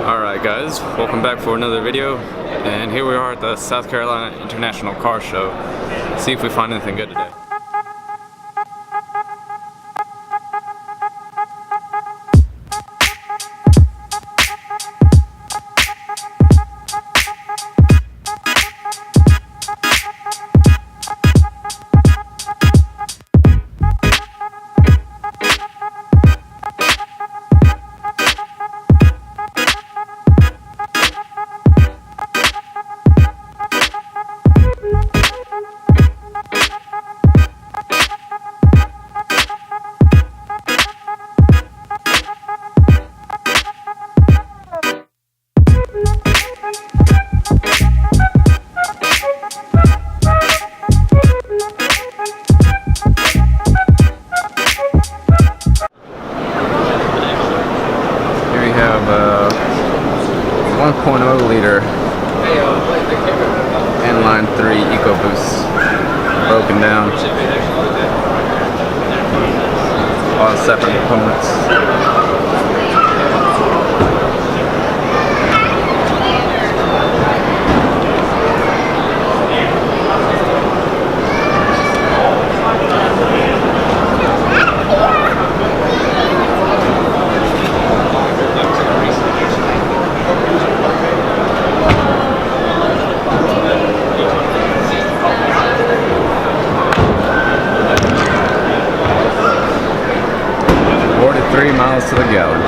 Alright guys, welcome back for another video, and here we are at the South Carolina International Car Show. See if we find anything good today. Have a 1.0 liter inline 3 EcoBoost broken down, all separate components. 3 miles to the gallon.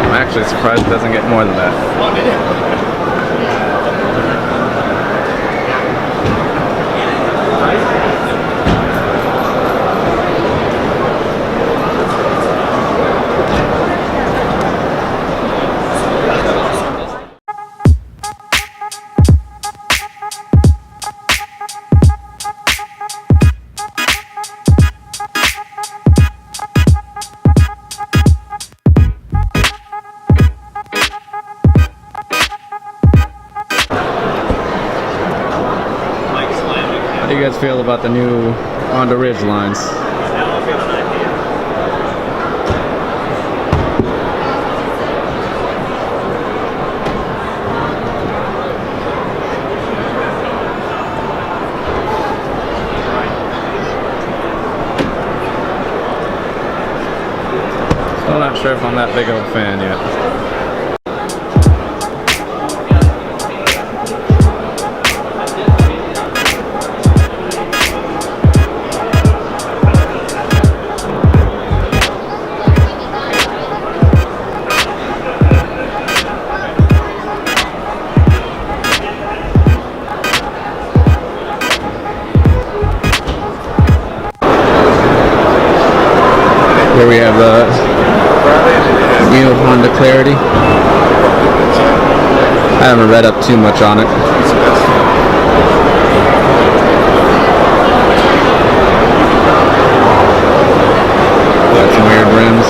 I'm actually surprised it doesn't get more than that. How do you guys feel about the new Honda Ridge lines? Still not sure if I'm that big of a fan yet. Here we have the new Honda Clarity. I haven't read up too much on it. Got some weird rims.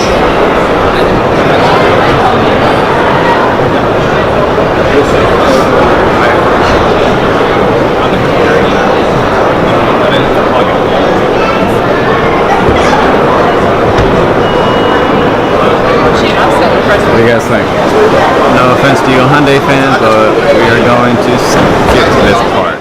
What do you guys think? No offense to you Hyundai fans, but we are going to skip to this part.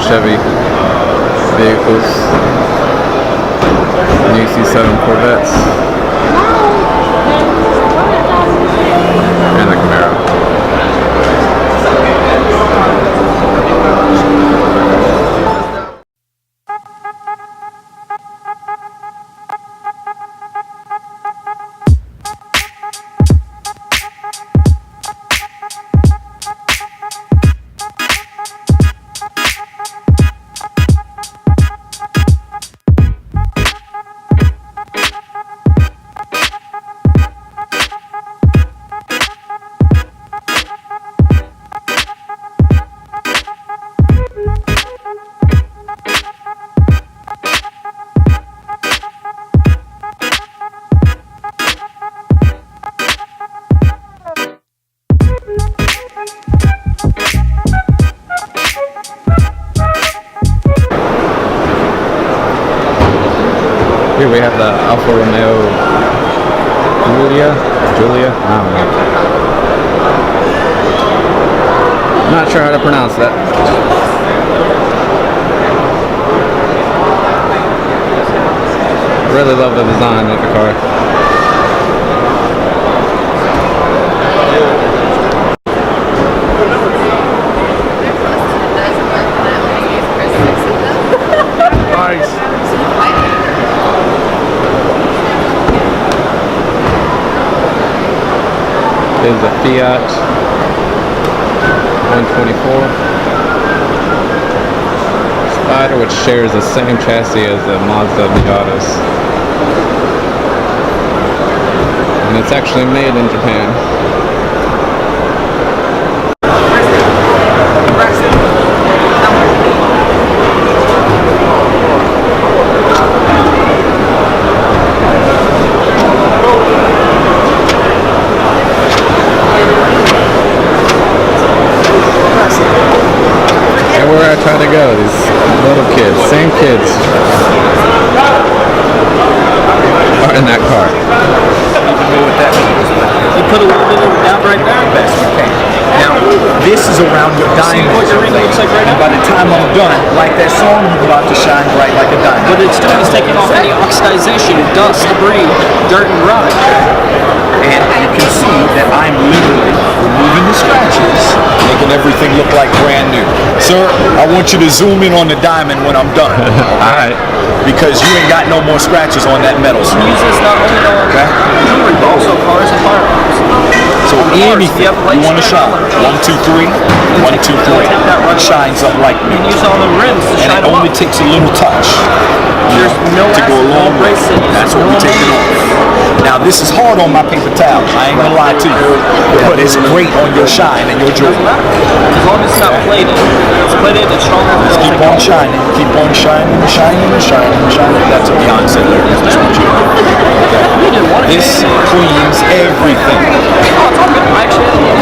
Chevy vehicles. And you see 7 Corvettes. And the Camaro. Here we have the Alfa Romeo Giulia? I don't know. I'm not sure how to pronounce that. Really love the design of the car. Is a Fiat 124 Spider, which shares the same chassis as the Mazda Miatas, and it's actually made in Japan. Where I try to go, these little kids, same kids, are in that car. Know what that means. You put a little down right there. Best you can. Now, this is around your diamond. What your ring looks like right now? By the time I'm done, like that song, you're about to shine bright like a diamond. What it's doing is taking off any oxidization, dust, debris, dirt, and rock. And you can see that I'm literally removing the scratches, making everything look like brand new. Sir, I want you to zoom in on the diamond when I'm done. Alright. Because you ain't got no more scratches on that metal. You use this not only on jewelry, but also cars and firearms. So anything you want to shine. 1, 2, 3. 1, 2, 3. It shines up like me. You can use it on the rims to And shine it them only up. takes a little touch. There's no to go a acid, no long way. abrasives, That's what no we take it off. Now this is hard on my paper towel. I ain't gonna lie to you, but it's great on your shine and your jewelry. As long as it's not plated. It's plated, it's stronger. Just keep on shining, keep on shining, shining, shining, shining. That's a Beyonce lyric. I just want you to know. This cleans everything.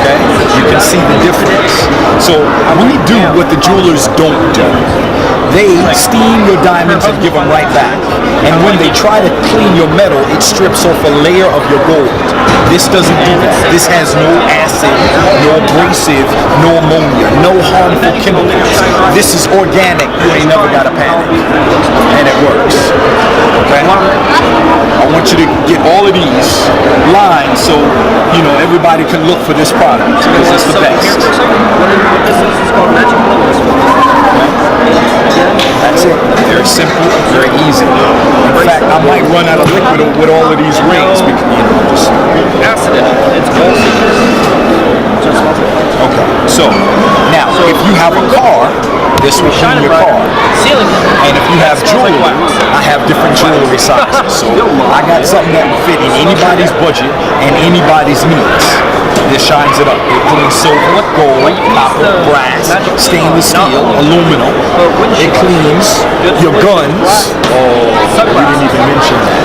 Okay? You can see the difference. So we do what the jewelers don't do. They steam your diamonds and give them right back. And when they try to clean your metal, it strips off a layer of your gold. This doesn't do that. This has no acid, no abrasive, no ammonia, no harmful chemicals. This is organic. You ain't never got to panic. And it works. Okay? I want you to get all of these lines so, you know, everybody can look for this product because it's the best. This is called Magic Bullet. That's it. Very simple, very easy. In fact, I might run out of liquid with all of these rings because, you know, just... Acid in it. It's gold. Okay, so, now, if you have a car, this will clean your car. Ceiling. And if you have jewelry, I have different jewelry sizes. So, I got something that will fit in anybody's budget and anybody's needs. This shines it up. It cleans silver, gold, copper, brass, stainless steel, aluminum. It cleans your guns. Oh, you didn't even mention that.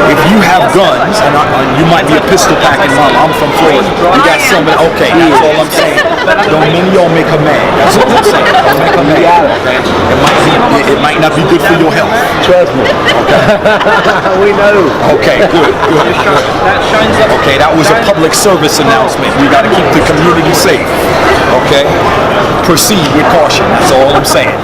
If you have guns, and you might be a pistol packing mama, I'm from Florida. You got somebody, okay, that's all I'm saying. Don't many of y'all make her mad. That's all I'm saying. Don't make her mad. Okay? It might not be good for your health. Trust me. Okay. We know. Okay, good. That shines up. Okay, that was a public service announcement. We got to keep the community safe. Okay? Proceed with caution. That's all I'm saying.